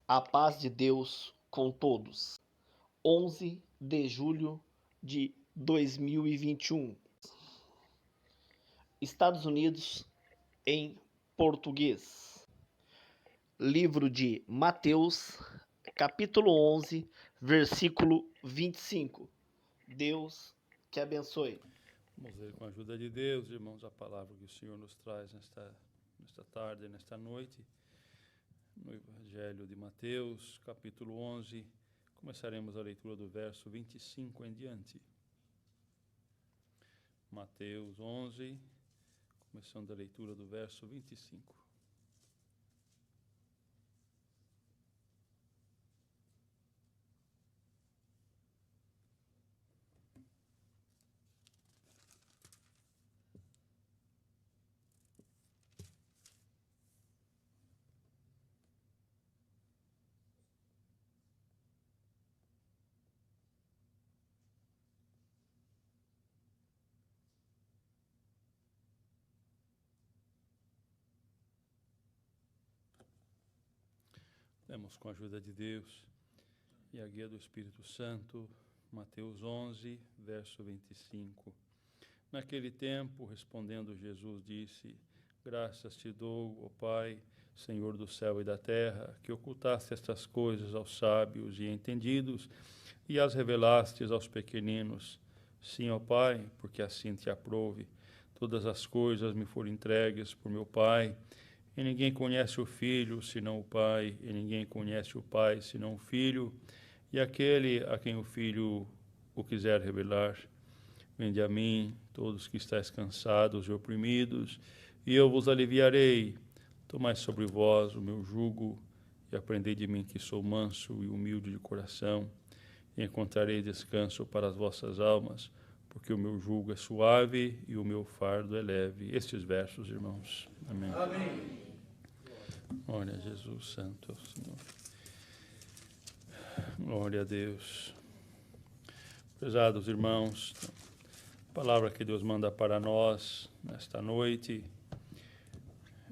A paz de Deus com todos. 11 de julho de 2021. Estados Unidos em português. Livro de Mateus, capítulo 11, versículo 25. Deus te abençoe. Vamos ver com a ajuda de Deus, irmãos, a palavra que o Senhor nos traz nesta tarde, nesta noite, no Evangelho de Mateus, capítulo 11. Começaremos a leitura do verso 25 em diante. Mateus 11, começando a leitura do verso 25. Lemos com a ajuda de Deus e a guia do Espírito Santo, Mateus 11, verso 25. Naquele tempo, respondendo Jesus, disse: Graças te dou, ó Pai, Senhor do céu e da terra, que ocultaste estas coisas aos sábios e entendidos e as revelastes aos pequeninos. Sim, ó Pai, porque assim te aprouve. Todas as coisas me foram entregues por meu Pai, e ninguém conhece o Filho senão o Pai, e ninguém conhece o Pai senão o Filho, e aquele a quem o Filho o quiser revelar. Vinde a mim, todos que estáis cansados e oprimidos, e eu vos aliviarei. Tomai sobre vós o meu jugo, e aprendei de mim, que sou manso e humilde de coração, e encontrarei descanso para as vossas almas, porque o meu jugo é suave e o meu fardo é leve. Estes versos, irmãos. Amém. Amém. Glória a Jesus, Santo Senhor. Glória a Deus. Prezados irmãos, a palavra que Deus manda para nós nesta noite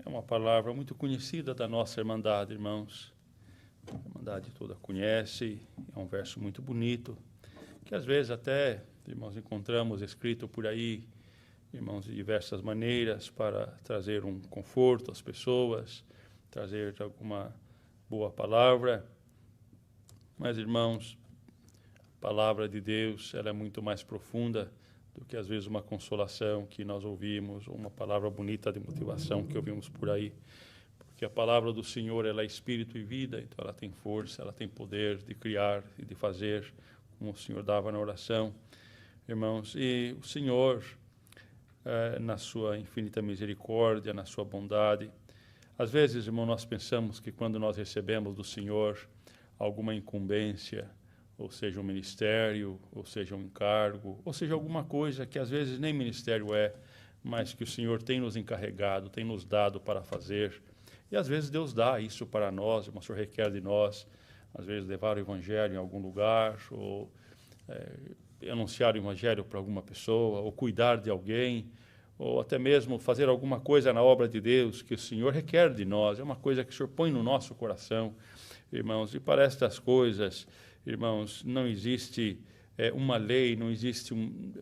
é uma palavra muito conhecida da nossa irmandade, irmãos. A irmandade toda conhece, é um verso muito bonito, que às vezes até, irmãos, encontramos escrito por aí, irmãos, de diversas maneiras para trazer um conforto às pessoas, trazer alguma boa palavra. Mas, irmãos, a palavra de Deus, ela é muito mais profunda do que, às vezes, uma consolação que nós ouvimos, ou uma palavra bonita de motivação que ouvimos por aí. Porque a palavra do Senhor, ela é espírito e vida, então ela tem força, ela tem poder de criar e de fazer, como o Senhor dava na oração, irmãos. E o Senhor, na sua infinita misericórdia, na sua bondade, às vezes, irmão, nós pensamos que quando nós recebemos do Senhor alguma incumbência, ou seja, um ministério, ou seja, um encargo, ou seja, alguma coisa que às vezes nem ministério é, mas que o Senhor tem nos encarregado, tem nos dado para fazer. E às vezes Deus dá isso para nós, o Senhor requer de nós, às vezes levar o Evangelho em algum lugar, ou anunciar o Evangelho para alguma pessoa, ou cuidar de alguém, ou até mesmo fazer alguma coisa na obra de Deus que o Senhor requer de nós. É uma coisa que o Senhor põe no nosso coração, irmãos. E para estas coisas, irmãos, não existe uma lei, não existe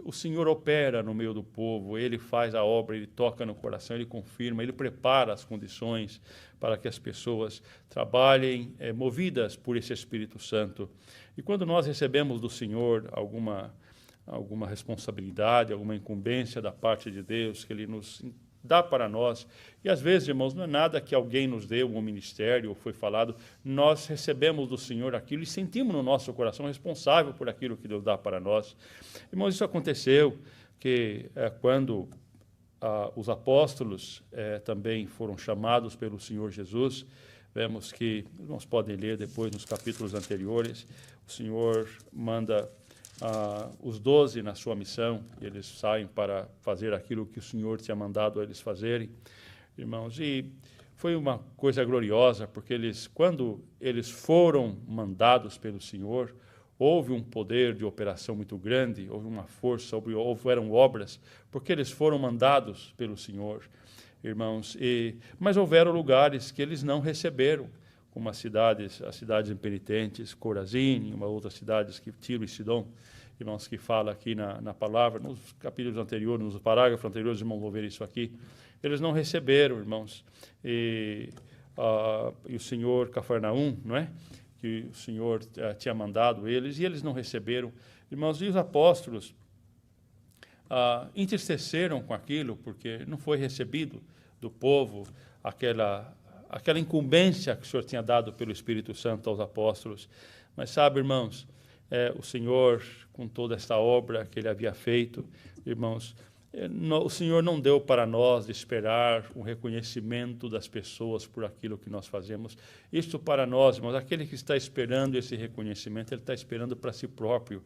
o Senhor opera no meio do povo, Ele faz a obra, Ele toca no coração, Ele confirma, Ele prepara as condições para que as pessoas trabalhem movidas por esse Espírito Santo. E quando nós recebemos do Senhor alguma responsabilidade, alguma incumbência da parte de Deus que Ele nos dá para nós, e às vezes, irmãos, não é nada que alguém nos deu, um ministério, ou foi falado, nós recebemos do Senhor aquilo e sentimos no nosso coração responsável por aquilo que Deus dá para nós. Irmãos, isso aconteceu que quando os apóstolos também foram chamados pelo Senhor Jesus, vemos que, irmãos podem ler depois nos capítulos anteriores, o Senhor manda os 12 na sua missão, e eles saem para fazer aquilo que o Senhor tinha mandado a eles fazerem, irmãos, e foi uma coisa gloriosa, porque quando eles foram mandados pelo Senhor, houve um poder de operação muito grande, houve uma força, houveram obras, porque eles foram mandados pelo Senhor, irmãos, mas houveram lugares que eles não receberam, como as cidades impenitentes, Corazim, uma outra cidade, Tiro e Sidom, irmãos, que fala aqui na palavra, nos capítulos anteriores, nos parágrafos anteriores, irmãos, vão ver isso aqui. Eles não receberam, irmãos, e o Senhor, Cafarnaum, não é? Que o Senhor tinha mandado eles, e eles não receberam. Irmãos, e os apóstolos entristeceram com aquilo, porque não foi recebido do povo aquela incumbência que o Senhor tinha dado pelo Espírito Santo aos apóstolos. Mas sabe, irmãos, o Senhor, com toda esta obra que Ele havia feito, irmãos, o Senhor não deu para nós esperar um reconhecimento das pessoas por aquilo que nós fazemos. Isso para nós, irmãos, aquele que está esperando esse reconhecimento, ele está esperando para si próprio.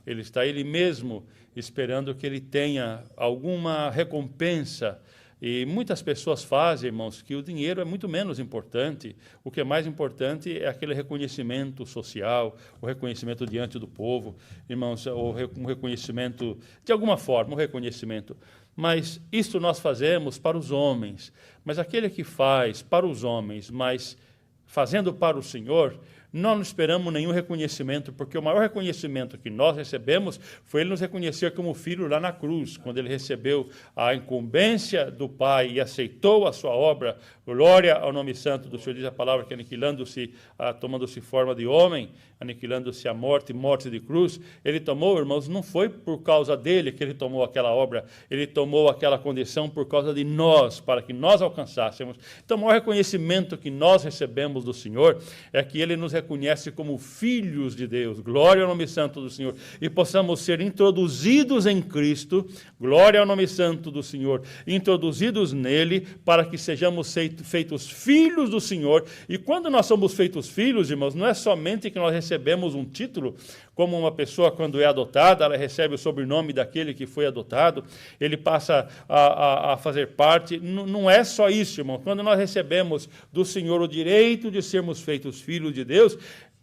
Ele mesmo esperando que ele tenha alguma recompensa. E muitas pessoas fazem, irmãos, que o dinheiro é muito menos importante. O que é mais importante é aquele reconhecimento social, o reconhecimento diante do povo, irmãos, um reconhecimento, de alguma forma, um reconhecimento. Mas isso nós fazemos para os homens. Mas aquele que faz para os homens, mas fazendo para o Senhor, nós não esperamos nenhum reconhecimento, porque o maior reconhecimento que nós recebemos foi Ele nos reconhecer como filho lá na cruz, quando Ele recebeu a incumbência do Pai e aceitou a sua obra. Glória ao nome santo do Senhor, diz a palavra que aniquilando-se, tomando-se forma de homem, aniquilando-se a morte de cruz, Ele tomou, irmãos, não foi por causa dele que Ele tomou aquela obra, Ele tomou aquela condição por causa de nós, para que nós alcançássemos. Então, o maior reconhecimento que nós recebemos do Senhor é que Ele nos reconhece como filhos de Deus, glória ao nome santo do Senhor, e possamos ser introduzidos em Cristo, glória ao nome santo do Senhor, introduzidos nele, para que sejamos feitos filhos do Senhor. E quando nós somos feitos filhos, irmãos, não é somente que nós recebemos um título, como uma pessoa quando é adotada, ela recebe o sobrenome daquele que foi adotado, ele passa a fazer parte, não é só isso, irmão. Quando nós recebemos do Senhor o direito de sermos feitos filhos de Deus,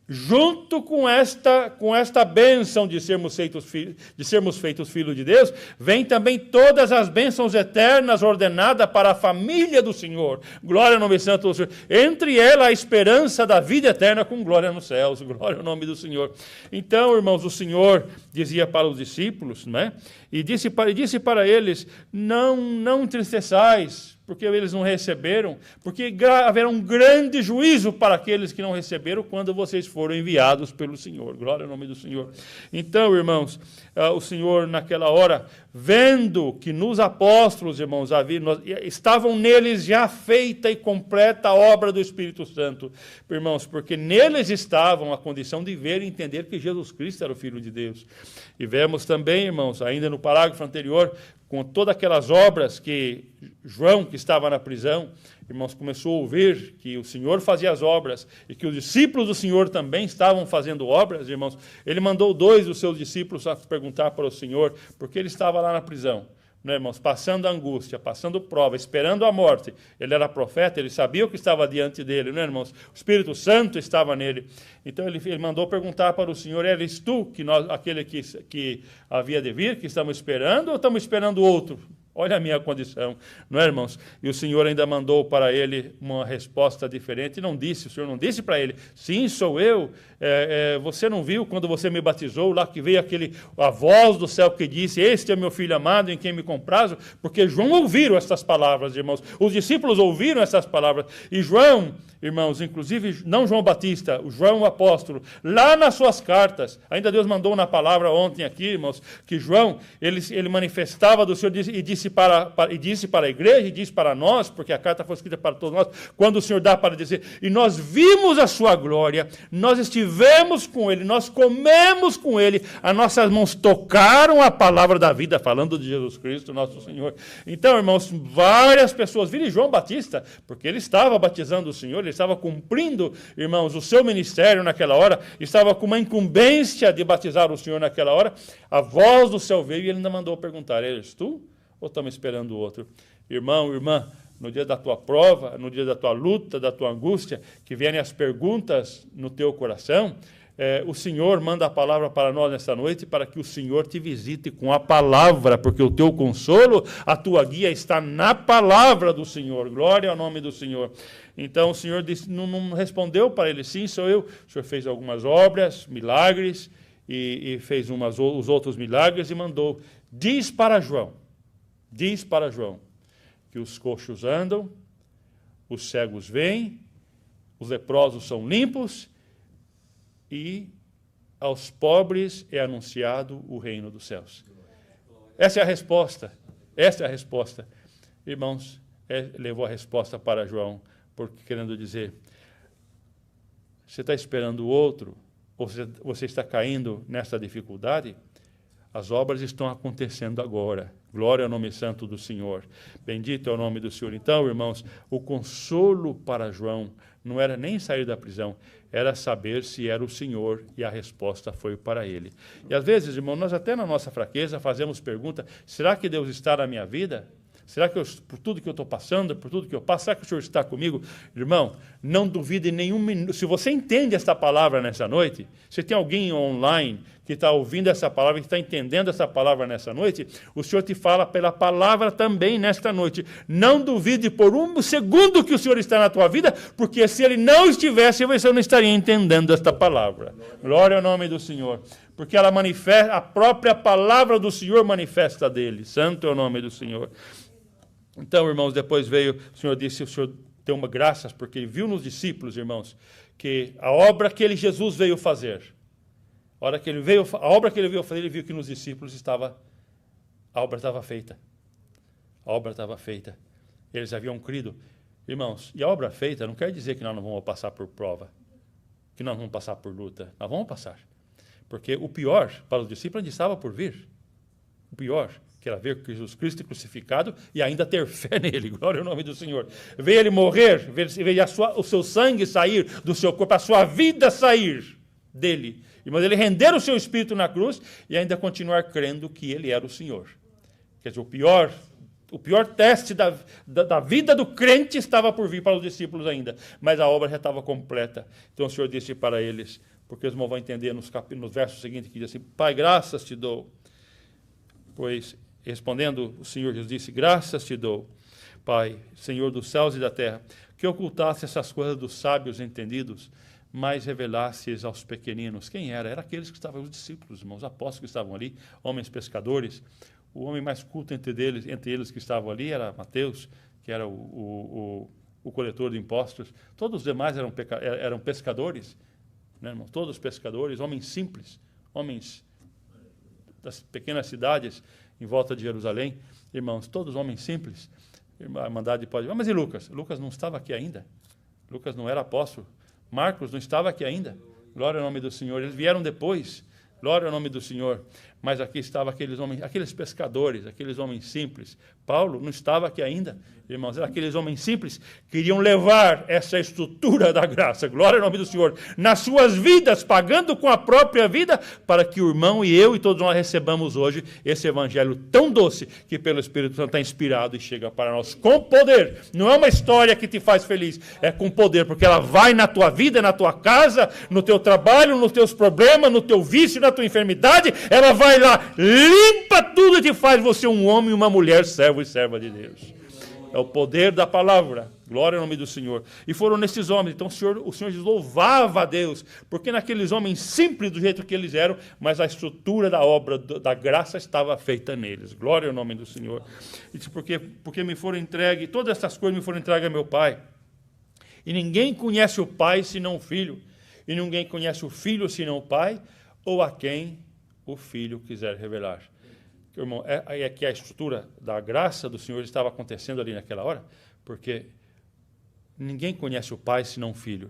junto com esta bênção de sermos feitos filhos de Deus, vem também todas as bênçãos eternas ordenadas para a família do Senhor. Glória ao nome santo do Senhor. Entre ela a esperança da vida eterna com glória nos céus. Glória ao nome do Senhor. Então, irmãos, o Senhor dizia para os discípulos, né? E disse para eles, não entristeçais, porque eles não receberam, porque haverá um grande juízo para aqueles que não receberam quando vocês foram enviados pelo Senhor. Glória ao nome do Senhor. Então, irmãos, o Senhor naquela hora, vendo que nos apóstolos, irmãos, estavam neles já feita e completa a obra do Espírito Santo, irmãos, porque neles estavam a condição de ver e entender que Jesus Cristo era o Filho de Deus. E vemos também, irmãos, ainda no parágrafo anterior, com todas aquelas obras que João, que estava na prisão, irmãos, começou a ouvir que o Senhor fazia as obras e que os discípulos do Senhor também estavam fazendo obras, irmãos. Ele mandou 2 dos seus discípulos a perguntar para o Senhor, porque ele estava lá na prisão, né, irmãos, passando angústia, passando prova, esperando a morte. Ele era profeta, ele sabia o que estava diante dele, né, irmãos? O Espírito Santo estava nele. Então ele mandou perguntar para o Senhor, eres tu aquele que havia de vir, que estamos esperando, ou estamos esperando outro? Olha a minha condição, não é, irmãos? E o Senhor ainda mandou para ele uma resposta diferente, o Senhor não disse para ele, sim, sou eu, você não viu quando você me batizou, lá que veio a voz do céu que disse, este é meu filho amado em quem me comprazo, porque João ouviram essas palavras, irmãos, os discípulos ouviram essas palavras, e João, irmãos, inclusive, não João Batista, o João o apóstolo, lá nas suas cartas, ainda Deus mandou na palavra ontem aqui, irmãos, que João, ele manifestava do Senhor e disse para a igreja, e disse para nós, porque a carta foi escrita para todos nós, quando o Senhor dá para dizer, e nós vimos a sua glória, nós estivemos com ele, nós comemos com ele, as nossas mãos tocaram a palavra da vida, falando de Jesus Cristo, nosso Senhor. Então, irmãos, várias pessoas viram João Batista, porque ele estava batizando o Senhor, ele estava cumprindo, irmãos, o seu ministério naquela hora, estava com uma incumbência de batizar o Senhor naquela hora, a voz do céu veio e ele ainda mandou perguntar, eres tu? Ou estamos esperando o outro? Irmão, irmã, no dia da tua prova, no dia da tua luta, da tua angústia, que vierem as perguntas no teu coração, o Senhor manda a palavra para nós nesta noite, para que o Senhor te visite com a palavra, porque o teu consolo, a tua guia está na palavra do Senhor. Glória ao nome do Senhor. Então o Senhor disse, não respondeu para ele, sim, sou eu. O Senhor fez algumas obras, milagres, e fez os outros milagres e mandou. Diz para João, que os coxos andam, os cegos veem, os leprosos são limpos, e aos pobres é anunciado o reino dos céus. Essa é a resposta. Irmãos, levou a resposta para João, porque querendo dizer, você está esperando o outro, ou você está caindo nessa dificuldade? As obras estão acontecendo agora. Glória ao nome santo do Senhor. Bendito é o nome do Senhor. Então, irmãos, o consolo para João não era nem sair da prisão, era saber se era o Senhor, e a resposta foi para ele. E às vezes, irmão, nós até na nossa fraqueza fazemos pergunta, será que Deus está na minha vida? Será que por tudo que eu estou passando, por tudo que eu passo, será que o Senhor está comigo? Irmão, não duvide nenhum minuto. Se você entende esta palavra nessa noite, se tem alguém online que está ouvindo essa palavra, que está entendendo essa palavra nessa noite, o Senhor te fala pela palavra também nesta noite. Não duvide por um segundo que o Senhor está na tua vida, porque se Ele não estivesse, você não estaria entendendo esta palavra. Glória ao nome do Senhor. Porque ela manifesta, a própria palavra do Senhor manifesta dele. Santo é o nome do Senhor. Então, irmãos, depois veio, o Senhor disse, o Senhor deu uma graças, porque Ele viu nos discípulos, irmãos, que a obra que Jesus veio fazer, a obra que Ele veio fazer, Ele viu que nos discípulos a obra estava feita. A obra estava feita. Eles haviam crido. Irmãos, e a obra feita não quer dizer que nós não vamos passar por prova, que nós vamos passar por luta. Nós vamos passar. Porque o pior para os discípulos ainda estava por vir. O pior, que era ver Jesus Cristo crucificado e ainda ter fé nele. Glória ao nome do Senhor. Ver ele morrer, ver o seu sangue sair do seu corpo, a sua vida sair dele. Mas ele render o seu espírito na cruz e ainda continuar crendo que ele era o Senhor. Quer dizer, o pior teste da vida do crente estava por vir para os discípulos ainda, mas a obra já estava completa. Então o Senhor disse para eles, porque eles vão entender nos versos seguintes, que diz assim, Pai, graças te dou, pois, respondendo, o Senhor Jesus disse, graças te dou, Pai, Senhor dos céus e da terra, que ocultasse essas coisas dos sábios entendidos, mas revelasses aos pequeninos. Quem era? Era aqueles que estavam, os discípulos, irmãos, os apóstolos que estavam ali, homens pescadores. O homem mais culto entre eles que estavam ali era Mateus, que era o coletor de impostos. Todos os demais eram pescadores, né, irmãos? Todos pescadores, homens simples, homens das pequenas cidades em volta de Jerusalém. Irmãos, todos homens simples. A Irmandade pode... Mas e Lucas? Lucas não estava aqui ainda. Lucas não era apóstolo. Marcos não estava aqui ainda. Glória ao nome do Senhor. Eles vieram depois. Glória ao nome do Senhor. Mas aqui estavam aqueles homens, aqueles pescadores, aqueles homens simples. Paulo não estava aqui ainda, irmãos. Aqueles homens simples queriam levar essa estrutura da graça, glória ao nome do Senhor, nas suas vidas, pagando com a própria vida, para que o irmão e eu e todos nós recebamos hoje esse evangelho tão doce, que pelo Espírito Santo está inspirado e chega para nós com poder. Não é uma história que te faz feliz, é com poder, porque ela vai na tua vida, na tua casa, no teu trabalho, nos teus problemas, no teu vício, na tua enfermidade. Ela vai lá, limpa tudo e te faz você um homem e uma mulher, servo e serva de Deus. É o poder da palavra. Glória ao nome do Senhor. E foram nesses homens. Então o Senhor louvava a Deus, porque naqueles homens simples do jeito que eles eram, mas a estrutura da obra da graça estava feita neles. Glória ao nome do Senhor. E disse, porque me foram entregue, todas essas coisas me foram entregues a meu Pai. E ninguém conhece o Pai senão o Filho. E ninguém conhece o Filho senão o Pai, ou a quem o Filho quiser revelar. Irmão, é que a estrutura da graça do Senhor estava acontecendo ali naquela hora, porque ninguém conhece o Pai senão o Filho.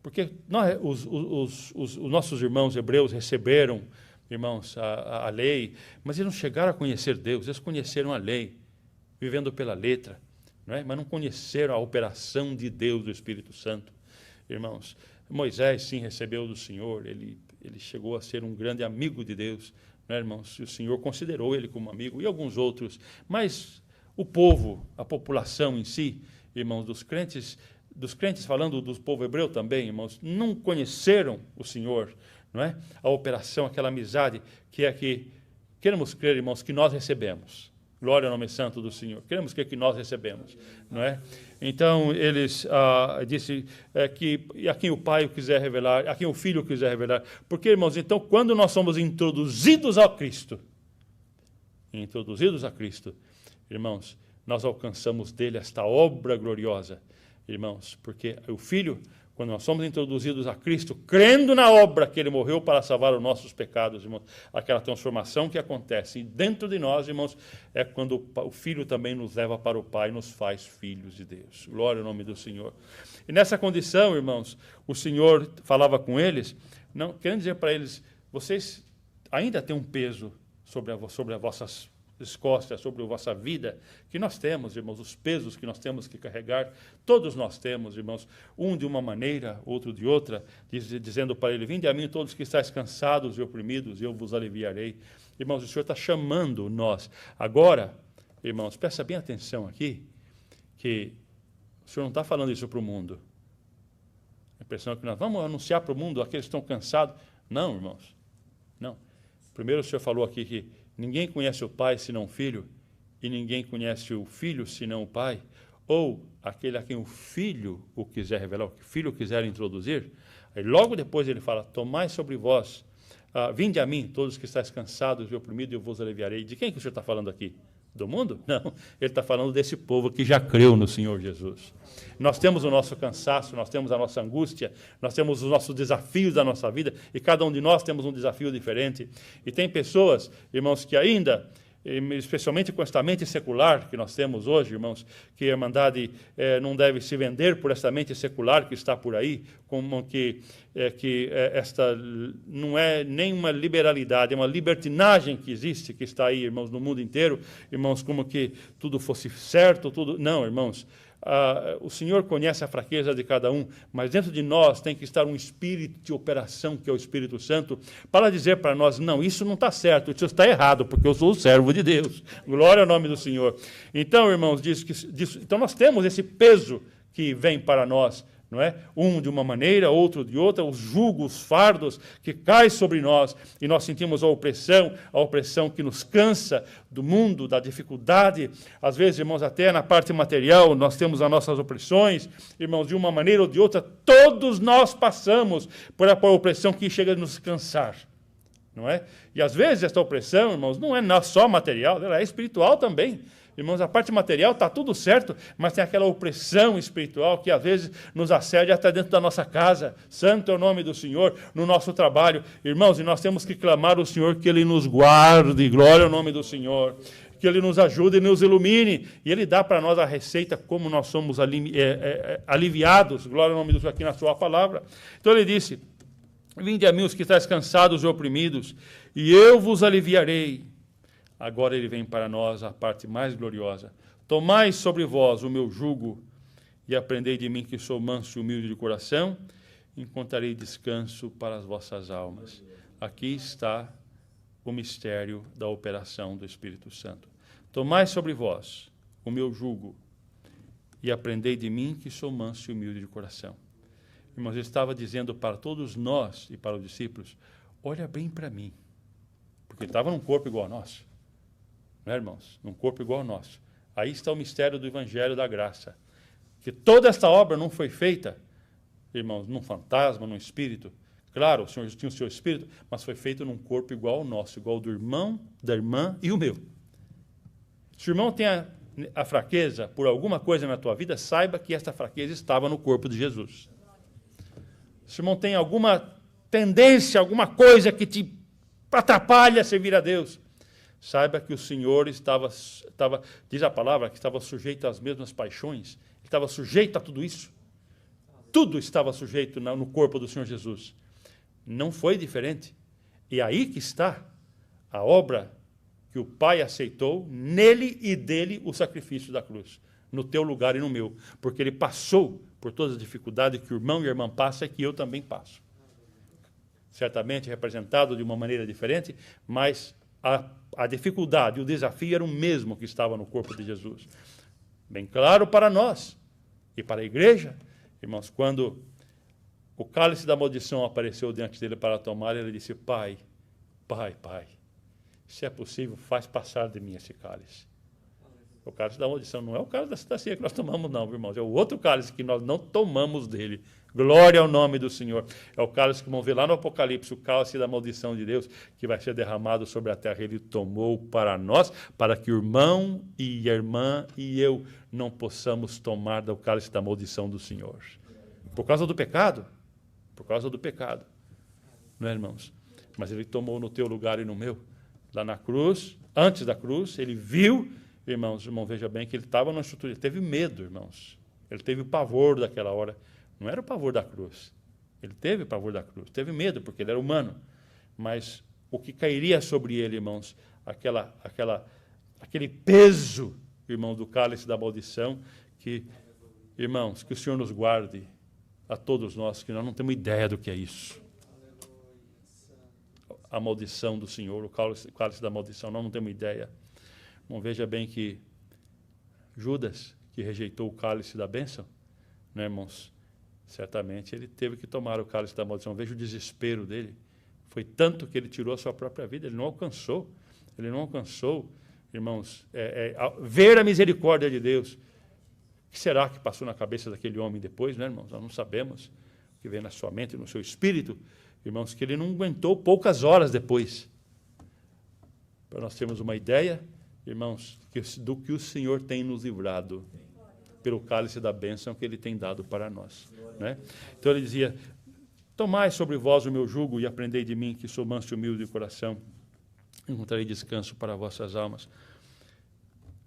Porque os nossos irmãos hebreus receberam, irmãos, a lei, mas eles não chegaram a conhecer Deus, eles conheceram a lei, vivendo pela letra, não é? Mas não conheceram a operação de Deus, do Espírito Santo. Irmãos, Moisés, sim, recebeu do Senhor, ele chegou a ser um grande amigo de Deus, né, irmãos? O Senhor considerou ele como amigo, e alguns outros. Mas o povo, a população em si, irmãos, dos crentes falando do povo hebreu também, irmãos, não conheceram o Senhor, não é? A operação, aquela amizade que é que queremos crer, irmãos, que nós recebemos. Glória ao nome santo do Senhor. Queremos crer que nós recebemos, não é? Então, eles disse que a quem o Pai quiser revelar, a quem o Filho quiser revelar. Porque, irmãos, então, quando nós somos introduzidos a Cristo, irmãos, nós alcançamos dele esta obra gloriosa, irmãos, porque o Filho, quando nós somos introduzidos a Cristo, crendo na obra que ele morreu para salvar os nossos pecados, irmãos, aquela transformação que acontece dentro de nós, irmãos, é quando o Filho também nos leva para o Pai e nos faz filhos de Deus. Glória ao nome do Senhor. E nessa condição, irmãos, o Senhor falava com eles, não, querendo dizer para eles, vocês ainda têm um peso sobre as vossas costas, sobre a vossa vida, que nós temos, irmãos, os pesos que nós temos que carregar, todos nós temos, irmãos, um de uma maneira, outro de outra, dizendo para ele, vinde a mim todos que estáis cansados e oprimidos, e eu vos aliviarei. Irmãos, o Senhor está chamando nós. Agora, irmãos, presta bem atenção aqui, que o Senhor não está falando isso para o mundo. A impressão é que nós vamos anunciar para o mundo aqueles que estão cansados. Não, irmãos, não. Primeiro o Senhor falou aqui que ninguém conhece o Pai senão o Filho, e ninguém conhece o Filho senão o Pai, ou aquele a quem o Filho o quiser revelar, o que o Filho quiser introduzir. Aí logo depois ele fala, tomai sobre vós, vinde a mim, todos que estáis cansados e oprimidos, eu vos aliviarei. De quem que o Senhor está falando aqui? Do mundo? Não, ele está falando desse povo que já creu no Senhor Jesus. Nós temos o nosso cansaço, nós temos a nossa angústia, nós temos os nossos desafios da nossa vida, e cada um de nós temos um desafio diferente. E tem pessoas, irmãos, que ainda, especialmente com esta mente secular que nós temos hoje, irmãos, que a Irmandade não deve se vender por esta mente secular que está por aí, como que esta não é nem uma liberalidade, é uma libertinagem que existe, que está aí, irmãos, no mundo inteiro, irmãos, como que tudo fosse certo, tudo... Não, irmãos, o Senhor conhece a fraqueza de cada um, mas dentro de nós tem que estar um espírito de operação, que é o Espírito Santo, para dizer para nós, não, isso não está certo, isso está errado, porque eu sou o servo de Deus. Glória ao nome do Senhor. Então, irmãos, então nós temos esse peso que vem para nós, não é? Um de uma maneira, outro de outra, os julgos, os fardos que caem sobre nós, e nós sentimos a opressão que nos cansa do mundo, da dificuldade. Às vezes, irmãos, até na parte material, nós temos as nossas opressões, irmãos, de uma maneira ou de outra, todos nós passamos por a opressão que chega a nos cansar, não é? E às vezes esta opressão, irmãos, não é só material, ela é espiritual também. Irmãos, a parte material está tudo certo, mas tem aquela opressão espiritual que às vezes nos assedia até dentro da nossa casa. Santo é o nome do Senhor, no nosso trabalho. Irmãos, e nós temos que clamar ao Senhor que Ele nos guarde, glória ao nome do Senhor, que Ele nos ajude e nos ilumine. E Ele dá para nós a receita como nós somos aliviados, glória ao nome do Senhor, aqui na sua palavra. Então Ele disse, vinde a mim os que estáis cansados e oprimidos, e eu vos aliviarei. Agora ele vem para nós a parte mais gloriosa. Tomai sobre vós o meu jugo e aprendei de mim que sou manso e humilde de coração, encontrarei descanso para as vossas almas. Aqui está o mistério da operação do Espírito Santo. Tomai sobre vós o meu jugo e aprendei de mim que sou manso e humilde de coração. Irmãos, ele estava dizendo para todos nós e para os discípulos, olha bem para mim, porque ele estava num corpo igual a nosso. Não é, irmãos? Num corpo igual ao nosso. Aí está o mistério do Evangelho da Graça. Que toda esta obra não foi feita, irmãos, num fantasma, num espírito. Claro, o Senhor tinha o seu espírito, mas foi feito num corpo igual ao nosso, igual ao do irmão, da irmã e o meu. Se o irmão tem a fraqueza por alguma coisa na tua vida, saiba que esta fraqueza estava no corpo de Jesus. Se o irmão tem alguma tendência, alguma coisa que te atrapalha a servir a Deus, saiba que o Senhor estava, diz a palavra, que estava sujeito às mesmas paixões, estava sujeito a tudo isso. Tudo estava sujeito no corpo do Senhor Jesus. Não foi diferente. E aí que está a obra que o Pai aceitou, nele e dele o sacrifício da cruz, no teu lugar e no meu, porque ele passou por todas as dificuldades que o irmão e a irmã passam e que eu também passo. Certamente representado de uma maneira diferente, mas a dificuldade e o desafio era o mesmo que estava no corpo de Jesus. Bem claro para nós e para a igreja, irmãos, quando o cálice da maldição apareceu diante dele para tomar, e ele disse: Pai, Pai, Pai, se é possível, faz passar de mim esse cálice. O cálice da maldição não é o cálice da ceia que nós tomamos, não, irmãos. É o outro cálice que nós não tomamos dele. Glória ao nome do Senhor. É o cálice que vão ver lá no Apocalipse, o cálice da maldição de Deus, que vai ser derramado sobre a terra. Ele tomou para nós, para que o irmão e a irmã e eu não possamos tomar do cálice da maldição do Senhor. Por causa do pecado. Por causa do pecado. Não é, irmãos? Mas ele tomou no teu lugar e no meu. Lá na cruz, antes da cruz, ele viu, irmãos, veja bem que ele estava numa estrutura, ele teve medo, irmãos. Ele teve o pavor daquela hora. Não era o pavor da cruz. Ele teve o pavor da cruz. Teve medo, porque ele era humano. Mas o que cairia sobre ele, irmãos, aquele peso, irmãos, do cálice da maldição, que, irmãos, que o Senhor nos guarde a todos nós, que nós não temos ideia do que é isso. A maldição do Senhor, o cálice da maldição, nós não temos ideia. Bom, veja bem que Judas, que rejeitou o cálice da bênção, né, irmãos? Certamente ele teve que tomar o cálice da maldição. Veja o desespero dele. Foi tanto que ele tirou a sua própria vida. Ele não alcançou, irmãos, ver a misericórdia de Deus. O que será que passou na cabeça daquele homem depois, né, irmãos? Nós não sabemos o que veio na sua mente, no seu espírito, irmãos, que ele não aguentou poucas horas depois. Para nós termos uma ideia, irmãos, do que o Senhor tem nos livrado pelo cálice da bênção que ele tem dado para nós. Né? Então ele dizia: tomai sobre vós o meu jugo e aprendei de mim, que sou manso e humilde de coração, encontrarei descanso para vossas almas.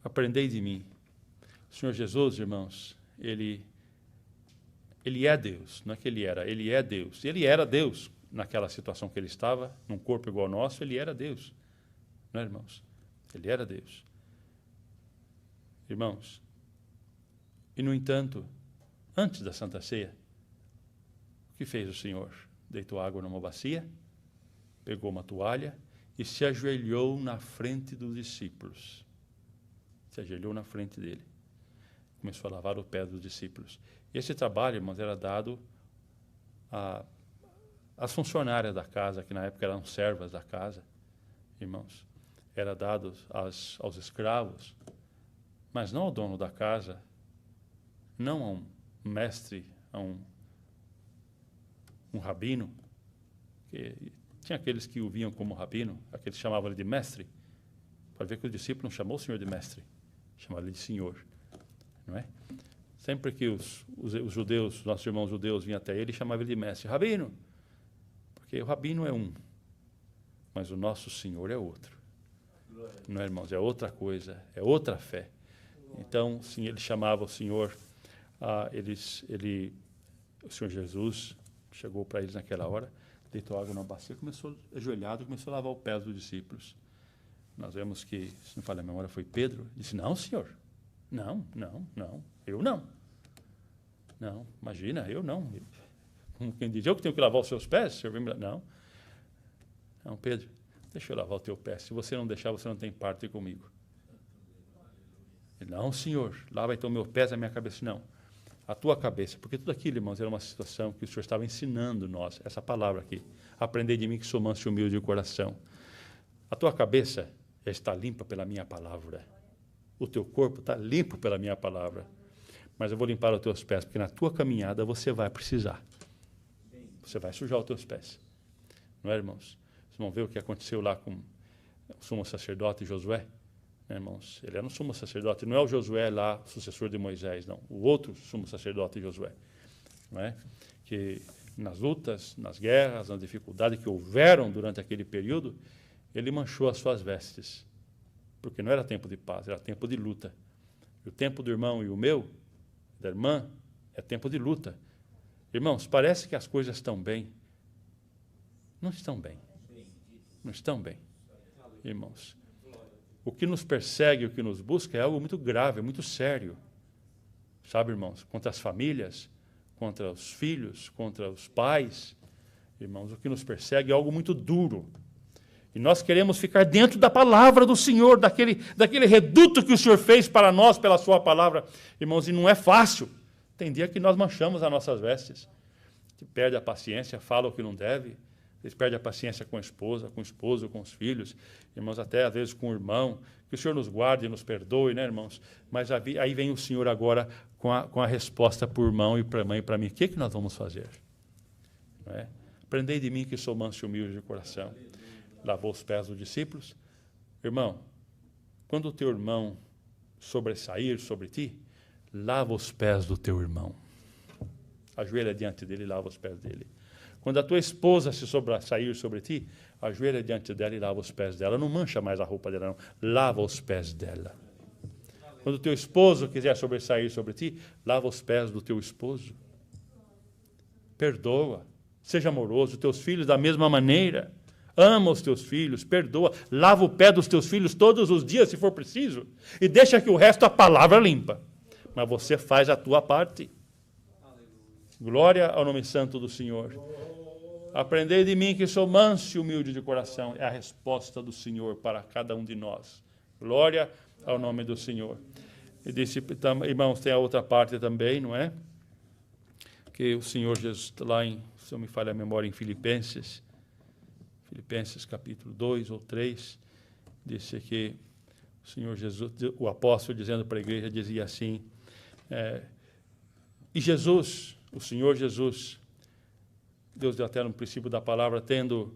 Aprendei de mim. O Senhor Jesus, irmãos, ele é Deus, não é que ele é Deus. Ele era Deus naquela situação que ele estava, num corpo igual ao nosso, ele era Deus. Não é, irmãos? Ele era Deus. Irmãos, e no entanto, antes da Santa Ceia, o que fez o Senhor? Deitou água numa bacia, pegou uma toalha e se ajoelhou na frente dos discípulos. Se ajoelhou na frente dele. Começou a lavar o pé dos discípulos. E esse trabalho, irmãos, era dado às funcionárias da casa, que na época eram servas da casa, irmãos. Era dado aos escravos, mas não ao dono da casa, não a um mestre, a um rabino. Que tinha aqueles que o viam como rabino, aqueles que chamavam ele de mestre. Pode ver que o discípulo não chamou o Senhor de mestre, chamaram ele de Senhor. Não é? Sempre que os judeus, nossos irmãos judeus, vinham até ele, chamavam ele de mestre, rabino, porque o rabino é um, mas o nosso Senhor é outro. Não é, irmãos? É outra coisa, é outra fé. Então, sim, ele chamava o Senhor, o Senhor Jesus chegou para eles naquela hora, deitou água na bacia, começou ajoelhado, começou a lavar o pé dos discípulos. Nós vemos que, se não falha a memória, foi Pedro, disse: não, Senhor, não, eu não. Não, imagina, eu não. Como quem diz, eu que tenho que lavar os seus pés? Senhor, não, Pedro, deixa eu lavar o teu pé. Se você não deixar, você não tem parte comigo. Ele: não, Senhor, lava então meu pé, a minha cabeça. Não, a tua cabeça. Porque tudo aquilo, irmãos, era uma situação que o Senhor estava ensinando nós. Essa palavra aqui. Aprendei de mim, que sou manso e humilde de coração. A tua cabeça já está limpa pela minha palavra. O teu corpo está limpo pela minha palavra. Mas eu vou limpar os teus pés, porque na tua caminhada você vai precisar. Você vai sujar os teus pés. Não é, irmãos? Vocês vão ver o que aconteceu lá com o sumo sacerdote Josué. Né, irmãos? Ele era um sumo sacerdote. Não é o Josué lá, sucessor de Moisés, não. O outro sumo sacerdote Josué. Não é? Que nas lutas, nas guerras, nas dificuldades que houveram durante aquele período, ele manchou as suas vestes. Porque não era tempo de paz, era tempo de luta. E o tempo do irmão e o meu, da irmã, é tempo de luta. Irmãos, parece que as coisas estão bem. Não estão bem. Não estão bem. Irmãos, o que nos persegue, o que nos busca é algo muito grave, muito sério. Sabe, irmãos? Contra as famílias, contra os filhos, contra os pais. Irmãos, o que nos persegue é algo muito duro. E nós queremos ficar dentro da palavra do Senhor, daquele reduto que o Senhor fez para nós pela sua palavra. Irmãos, e não é fácil. Tem dia que nós manchamos as nossas vestes. perde a paciência, fala o que não deve. Às vezes perde a paciência com a esposa, com o esposo, com os filhos. Irmãos, até às vezes com o irmão. Que o Senhor nos guarde e nos perdoe, né, irmãos? Mas aí vem o Senhor agora com a resposta para o irmão e para a mãe e para mim. O que nós vamos fazer? Não é? Aprendei de mim que sou manso e humilde de coração. Lavou os pés dos discípulos. Irmão, quando o teu irmão sobressair sobre ti, lava os pés do teu irmão. Ajoelha diante dele e lava os pés dele. Quando a tua esposa se sobressair sobre ti, ajoelha diante dela e lava os pés dela. Não mancha mais a roupa dela, não. Lava os pés dela. Quando o teu esposo quiser sobressair sobre ti, lava os pés do teu esposo. Perdoa. Seja amoroso. Teus filhos da mesma maneira. Ama os teus filhos, perdoa. Lava o pé dos teus filhos todos os dias, se for preciso. E deixa que o resto a palavra limpa. Mas você faz a tua parte. Glória ao nome santo do Senhor. Aprendei de mim que sou manso e humilde de coração. É a resposta do Senhor para cada um de nós. Glória ao nome do Senhor. E disse, irmãos, tem a outra parte também, não é? Que o Senhor Jesus, lá em, se eu me falha a memória, em Filipenses capítulo 2 ou 3, disse que o Senhor Jesus, o apóstolo dizendo para a igreja, dizia assim, e Jesus, o Senhor Jesus, Deus deu até no princípio da palavra, tendo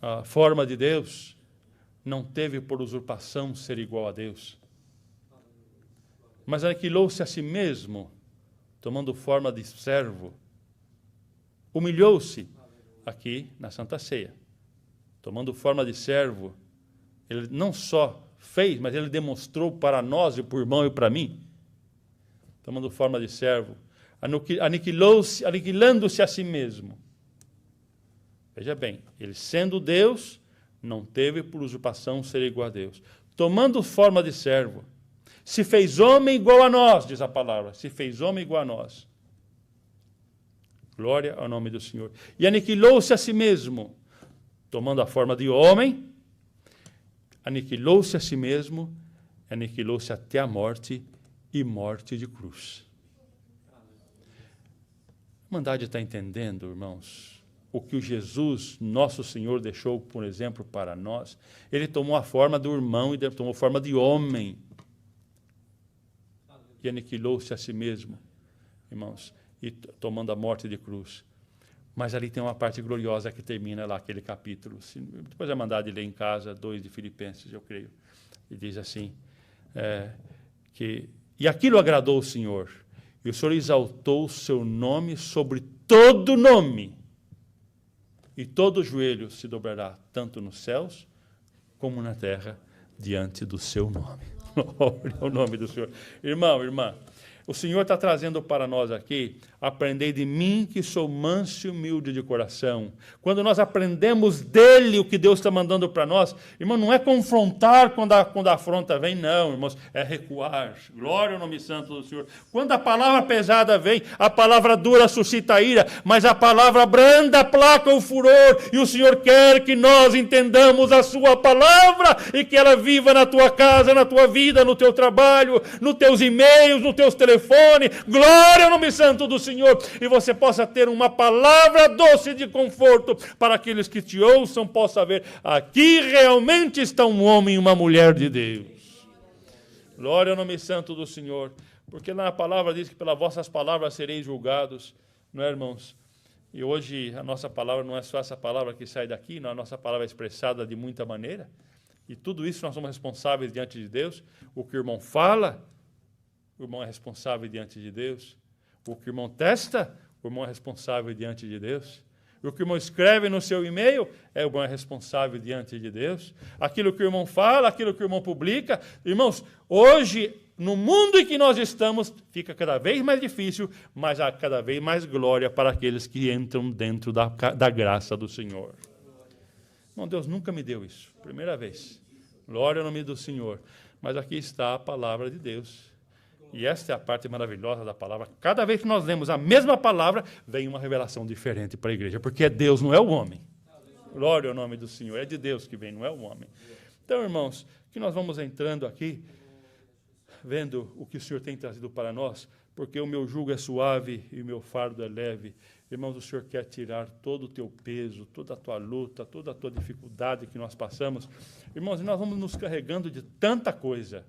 a forma de Deus, não teve por usurpação ser igual a Deus, mas aniquilou-se a si mesmo, tomando forma de servo, humilhou-se aqui na Santa Ceia, tomando forma de servo. Ele não só fez, mas ele demonstrou para nós, e para o irmão e para mim, tomando forma de servo, aniquilando-se a si mesmo. Veja bem, ele sendo Deus, não teve por usurpação ser igual a Deus. Tomando forma de servo, se fez homem igual a nós, diz a palavra, se fez homem igual a nós. Glória ao nome do Senhor. E aniquilou-se a si mesmo, tomando a forma de homem, aniquilou-se a si mesmo, aniquilou-se até a morte e morte de cruz. A Irmandade está entendendo, irmãos, o que o Jesus, nosso Senhor, deixou, por exemplo, para nós? Ele tomou a forma do irmão e tomou a forma de homem. E aniquilou-se a si mesmo, irmãos, e tomando a morte de cruz. Mas ali tem uma parte gloriosa que termina lá, aquele capítulo. Depois é mandado de ler em casa, 2 de Filipenses, eu creio. E diz assim, e aquilo agradou o Senhor, e o Senhor exaltou o seu nome sobre todo nome, e todo joelho se dobrará, tanto nos céus como na terra, diante do seu nome. Glória ao nome do Senhor. Irmão, irmã, o Senhor está trazendo para nós aqui, aprendei de mim que sou manso e humilde de coração. Quando nós aprendemos dele o que Deus está mandando para nós, irmão, não é confrontar quando a afronta vem, não, irmãos, é recuar. Glória ao nome santo do Senhor. Quando a palavra pesada vem, a palavra dura suscita ira, mas a palavra branda aplaca o furor, e o Senhor quer que nós entendamos a sua palavra e que ela viva na tua casa, na tua vida, no teu trabalho, nos teus e-mails, nos teus telefones. Glória ao nome santo do Senhor. E você possa ter uma palavra doce de conforto para aqueles que te ouçam, possa ver, aqui realmente está um homem e uma mulher de Deus. Glória ao nome santo do Senhor. Porque lá na palavra diz que pelas vossas palavras sereis julgados, não é, irmãos? E hoje a nossa palavra não é só essa palavra que sai daqui, não, a nossa palavra é expressada de muita maneira. E tudo isso nós somos responsáveis diante de Deus. O que o irmão fala, o irmão é responsável diante de Deus. O que o irmão testa, o irmão é responsável diante de Deus. O que o irmão escreve no seu e-mail, o irmão é responsável diante de Deus. Aquilo que o irmão fala, aquilo que o irmão publica. Irmãos, hoje, no mundo em que nós estamos, fica cada vez mais difícil, mas há cada vez mais glória para aqueles que entram dentro da graça do Senhor. Irmão, Deus nunca me deu isso. Primeira vez. Glória ao nome do Senhor. Mas aqui está a palavra de Deus. E esta é a parte maravilhosa da palavra. Cada vez que nós lemos a mesma palavra, vem uma revelação diferente para a igreja, porque é Deus, não é o homem. Glória ao nome do Senhor. É de Deus que vem, não é o homem. Então, irmãos, que nós vamos entrando aqui, vendo o que o Senhor tem trazido para nós, porque o meu jugo é suave e o meu fardo é leve. Irmãos, o Senhor quer tirar todo o teu peso, toda a tua luta, toda a tua dificuldade que nós passamos. Irmãos, nós vamos nos carregando de tanta coisa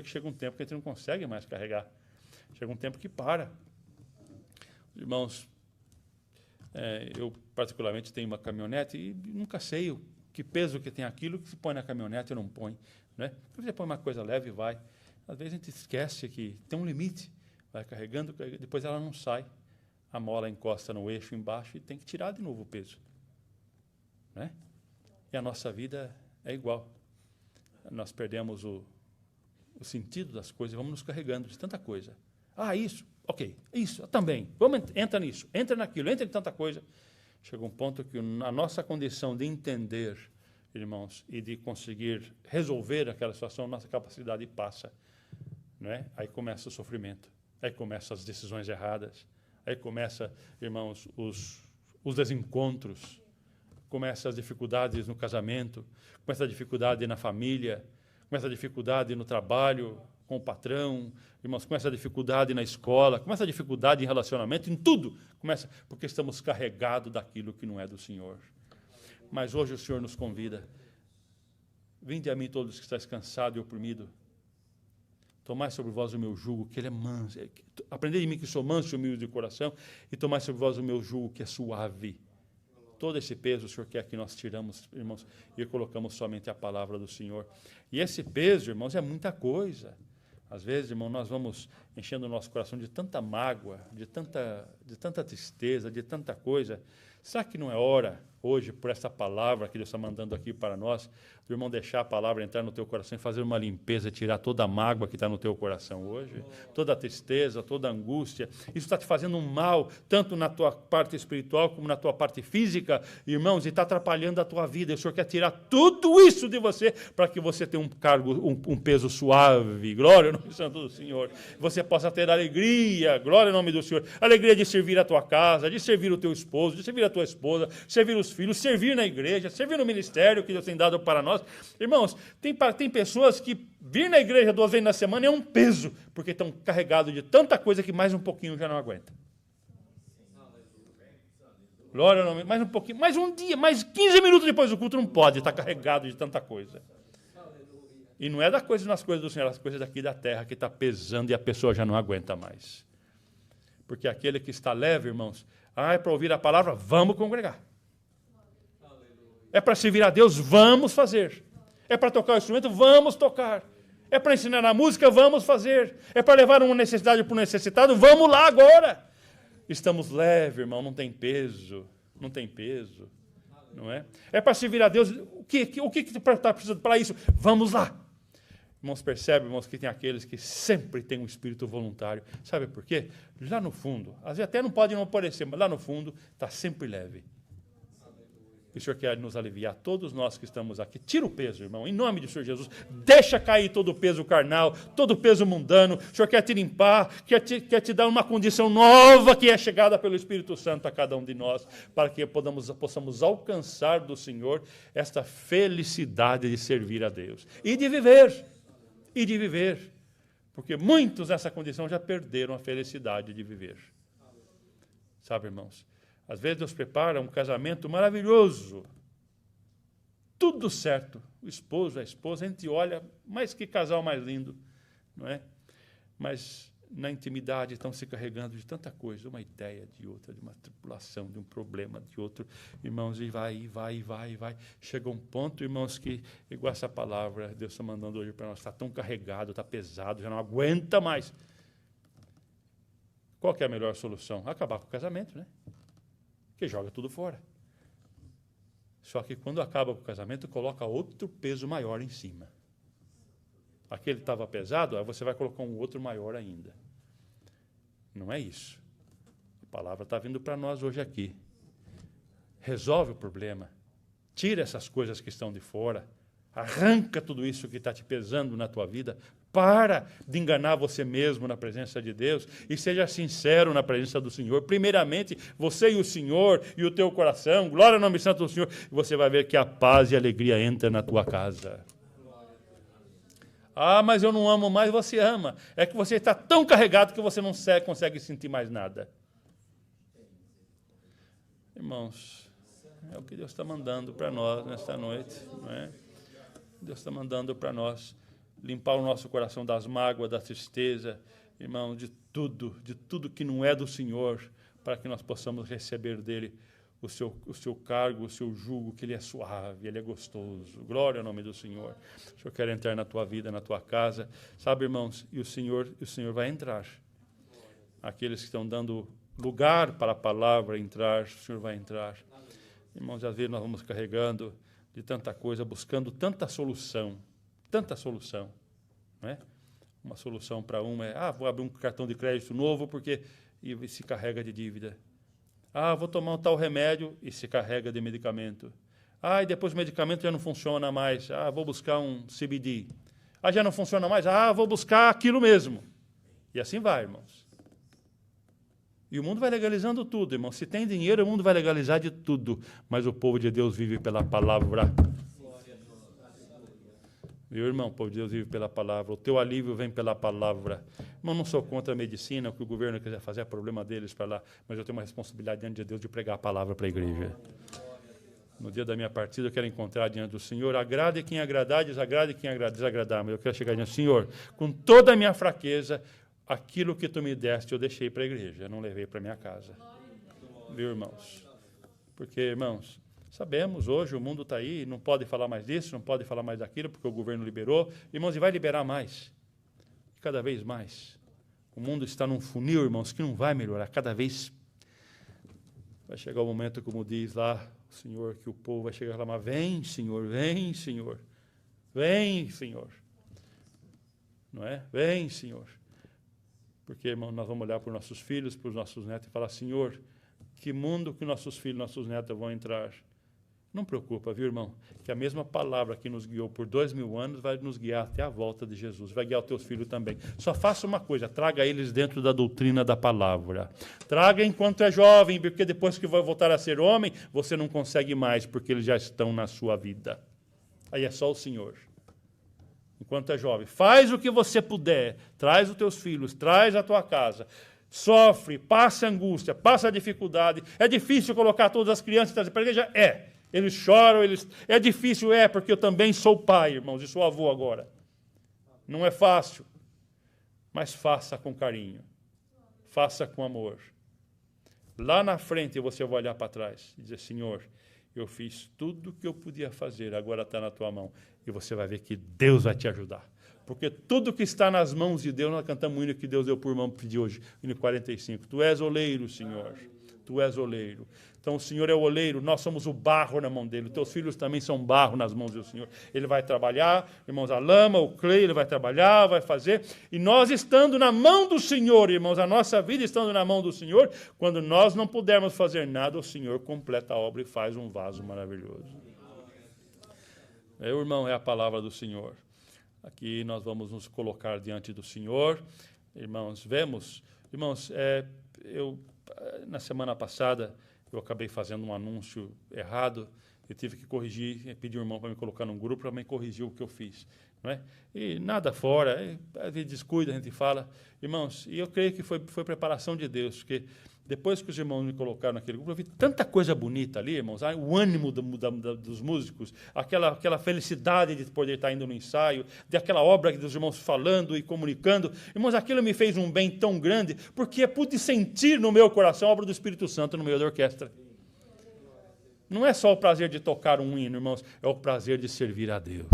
que chega um tempo que a gente não consegue mais carregar. Chega um tempo que para. Irmãos, eu particularmente tenho uma caminhonete e nunca sei que peso que tem aquilo que se põe na caminhonete ou não põe. Né? Você põe uma coisa leve e vai. Às vezes a gente esquece que tem um limite. Vai carregando, depois ela não sai. A mola encosta no eixo embaixo e tem que tirar de novo o peso. Né? E a nossa vida é igual. Nós perdemos o sentido das coisas, vamos nos carregando de tanta coisa. Isso, ok, isso também. Entra nisso, entra naquilo, entra em tanta coisa. Chega um ponto que a nossa condição de entender, irmãos, e de conseguir resolver aquela situação, nossa capacidade passa. Né? Aí começa o sofrimento, aí começam as decisões erradas, aí começa, irmãos, os desencontros, começa as dificuldades no casamento, começa a dificuldade na família, começa a dificuldade no trabalho, com o patrão, irmãos, começa a dificuldade na escola, começa a dificuldade em relacionamento, em tudo, começa porque estamos carregados daquilo que não é do Senhor. Mas hoje o Senhor nos convida, vinde a mim todos que estáis cansados e oprimidos, tomai sobre vós o meu jugo, que ele é manso, aprendei de mim que sou manso e humilde de coração, e tomai sobre vós o meu jugo, que é suave. Todo esse peso o Senhor quer que nós tiramos, irmãos, e colocamos somente a palavra do Senhor. E esse peso, irmãos, é muita coisa. Às vezes, irmão, nós vamos enchendo o nosso coração de tanta mágoa, de tanta tristeza, de tanta coisa. Será que não é hora, hoje, por essa palavra que Deus está mandando aqui para nós, do irmão deixar a palavra entrar no teu coração e fazer uma limpeza, tirar toda a mágoa que está no teu coração hoje? Toda a tristeza, toda a angústia. Isso está te fazendo um mal, tanto na tua parte espiritual como na tua parte física, irmãos, e está atrapalhando a tua vida. O Senhor quer tirar tudo isso de você para que você tenha um peso suave. Glória ao nome santo do Senhor. Você possa ter alegria, glória ao nome do Senhor. Alegria de servir a tua casa, de servir o teu esposo, de servir a tua esposa, servir os filhos, servir na igreja, servir no ministério que Deus tem dado para nós. Irmãos, tem pessoas que vir na igreja 2 vezes na semana é um peso, porque estão carregados de tanta coisa que mais um pouquinho já não aguenta. Glória ao nome, mais um pouquinho, mais um dia, mais 15 minutos depois do culto não pode, está carregado de tanta coisa. E não é das coisas nas coisas do Senhor, as coisas daqui da terra que está pesando e a pessoa já não aguenta mais. Porque aquele que está leve, irmãos, é para ouvir a palavra, vamos congregar. É para servir a Deus, vamos fazer. É para tocar o instrumento, vamos tocar. É para ensinar a música, vamos fazer. É para levar uma necessidade para o necessitado, vamos lá agora. Estamos leves, irmão, não tem peso. Não tem peso. Não é? É para servir a Deus. O que está precisando para isso? Vamos lá. Irmãos, percebem, irmãos, que tem aqueles que sempre têm um espírito voluntário. Sabe por quê? Lá no fundo, às vezes até não pode não aparecer, mas lá no fundo está sempre leve. O Senhor quer nos aliviar, todos nós que estamos aqui. Tira o peso, irmão, em nome do Senhor Jesus. Deixa cair todo o peso carnal, todo o peso mundano. O Senhor quer te limpar, quer te dar uma condição nova que é chegada pelo Espírito Santo a cada um de nós, para que possamos alcançar do Senhor esta felicidade de servir a Deus. E de viver. Porque muitos nessa condição já perderam a felicidade de viver. Sabe, irmãos? Às vezes Deus prepara um casamento maravilhoso. Tudo certo. O esposo, a esposa, a gente olha, mas que casal mais lindo, não é? Mas na intimidade estão se carregando de tanta coisa, uma ideia de outra, de uma tribulação, de um problema, de outro. Irmãos, e vai. Chega um ponto, irmãos, que, igual essa palavra, Deus está mandando hoje para nós, está tão carregado, está pesado, já não aguenta mais. Qual que é a melhor solução? Acabar com o casamento, né? Que joga tudo fora. Só que quando acaba com o casamento, coloca outro peso maior em cima. Aquele estava pesado, aí você vai colocar um outro maior ainda. Não é isso. A palavra está vindo para nós hoje aqui. Resolve o problema. Tira essas coisas que estão de fora. Arranca tudo isso que está te pesando na tua vida. Para de enganar você mesmo na presença de Deus e seja sincero na presença do Senhor. Primeiramente, você e o Senhor e o teu coração. Glória ao nome santo do Senhor. E você vai ver que a paz e a alegria entram na tua casa. Mas eu não amo mais. Você ama. É que você está tão carregado que você não consegue sentir mais nada. Irmãos, é o que Deus está mandando para nós nesta noite, não é? Deus está mandando para nós limpar o nosso coração das mágoas, da tristeza, irmão, de tudo que não é do Senhor, para que nós possamos receber dele o seu cargo, o seu jugo, que ele é suave, ele é gostoso. Glória ao nome do Senhor. O Senhor quer entrar na tua vida, na tua casa, sabe, irmãos? E o Senhor vai entrar. Aqueles que estão dando lugar para a palavra entrar, o Senhor vai entrar. Irmãos, às vezes nós vamos carregando de tanta coisa, buscando tanta solução, não é? Uma solução para uma é, vou abrir um cartão de crédito novo porque e se carrega de dívida. Vou tomar um tal remédio e se carrega de medicamento. E depois o medicamento já não funciona mais. Vou buscar um CBD. Já não funciona mais. Vou buscar aquilo mesmo. E assim vai, irmãos. E o mundo vai legalizando tudo, irmão. Se tem dinheiro, o mundo vai legalizar de tudo. Mas o povo de Deus vive pela palavra. Viu, irmão? O povo de Deus vive pela palavra. O teu alívio vem pela palavra. Irmão, não sou contra a medicina, o que o governo quiser fazer é problema deles para lá. Mas eu tenho uma responsabilidade diante de Deus de pregar a palavra para a igreja. No dia da minha partida, eu quero encontrar diante do Senhor. Agrade quem agradar, desagrade quem desagradar. Mas eu quero chegar diante do Senhor, com toda a minha fraqueza, aquilo que tu me deste, eu deixei para a igreja, eu não levei para a minha casa. Viu, irmãos? Porque, irmãos, sabemos, hoje o mundo está aí, não pode falar mais disso, não pode falar mais daquilo, porque o governo liberou. Irmãos, e vai liberar mais. Cada vez mais. O mundo está num funil, irmãos, que não vai melhorar. Cada vez vai chegar o momento, como diz lá o Senhor, que o povo vai chegar e reclamar, vem, Senhor, vem, Senhor. Vem, Senhor. Não é? Vem, Senhor. Porque, irmão, nós vamos olhar para os nossos filhos, para os nossos netos e falar, Senhor, que mundo que nossos filhos, nossos netos vão entrar? Não preocupa, viu, irmão? Que a mesma palavra que nos guiou por 2000 anos vai nos guiar até a volta de Jesus. Vai guiar os teus filhos também. Só faça uma coisa, traga eles dentro da doutrina da palavra. Traga enquanto é jovem, porque depois que vai voltar a ser homem, você não consegue mais, porque eles já estão na sua vida. Aí é só o Senhor. Enquanto é jovem, faz o que você puder. Traz os teus filhos, traz a tua casa. Sofre, passa angústia, passa dificuldade. É difícil colocar todas as crianças e trazer para a igreja? Eles choram, é difícil, porque eu também sou pai, irmãos, e sou avô agora. Não é fácil, mas faça com carinho, faça com amor. Lá na frente você vai olhar para trás e dizer, Senhor, eu fiz tudo o que eu podia fazer, agora está na tua mão. E você vai ver que Deus vai te ajudar. Porque tudo que está nas mãos de Deus, nós cantamos o hino que Deus deu por mão de hoje, hino 45. Tu és oleiro, Senhor, tu és oleiro. Então, o Senhor é o oleiro, nós somos o barro na mão dele. Os teus filhos também são barro nas mãos do Senhor. Ele vai trabalhar, irmãos, a lama, o clay, ele vai trabalhar, vai fazer. E nós estando na mão do Senhor, irmãos, a nossa vida estando na mão do Senhor, quando nós não pudermos fazer nada, o Senhor completa a obra e faz um vaso maravilhoso. Irmão, é a palavra do Senhor. Aqui nós vamos nos colocar diante do Senhor. Irmãos, irmãos, na semana passada, eu acabei fazendo um anúncio errado, eu tive que corrigir, pedi um irmão para me colocar num grupo para me corrigir o que eu fiz. Não é? E nada fora, às vezes descuida, a gente fala. Irmãos, e eu creio que foi preparação de Deus, porque depois que os irmãos me colocaram naquele grupo, eu vi tanta coisa bonita ali, irmãos, o ânimo dos músicos, aquela felicidade de poder estar indo no ensaio, daquela obra dos irmãos falando e comunicando. Irmãos, aquilo me fez um bem tão grande, porque eu pude sentir no meu coração a obra do Espírito Santo no meio da orquestra. Não é só o prazer de tocar um hino, irmãos, é o prazer de servir a Deus.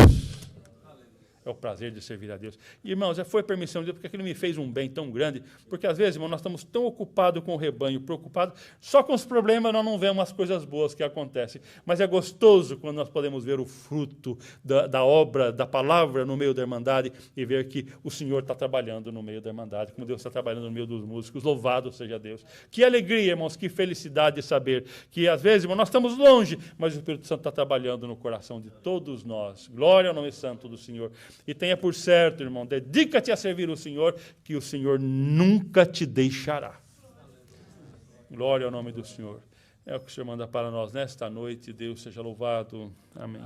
É o prazer de servir a Deus. E, irmãos, foi permissão de Deus, porque aquilo me fez um bem tão grande, porque às vezes, irmão, nós estamos tão ocupados com o rebanho, preocupados, só com os problemas nós não vemos as coisas boas que acontecem. Mas é gostoso quando nós podemos ver o fruto da obra, da palavra no meio da Irmandade e ver que o Senhor está trabalhando no meio da Irmandade, como Deus está trabalhando no meio dos músicos. Louvado seja Deus. Que alegria, irmãos, que felicidade de saber que às vezes, irmão, nós estamos longe, mas o Espírito Santo está trabalhando no coração de todos nós. Glória ao nome santo do Senhor. E tenha por certo, irmão, dedica-te a servir o Senhor, que o Senhor nunca te deixará. Glória ao nome do Senhor. É o que o Senhor manda para nós nesta noite. Deus seja louvado. Amém.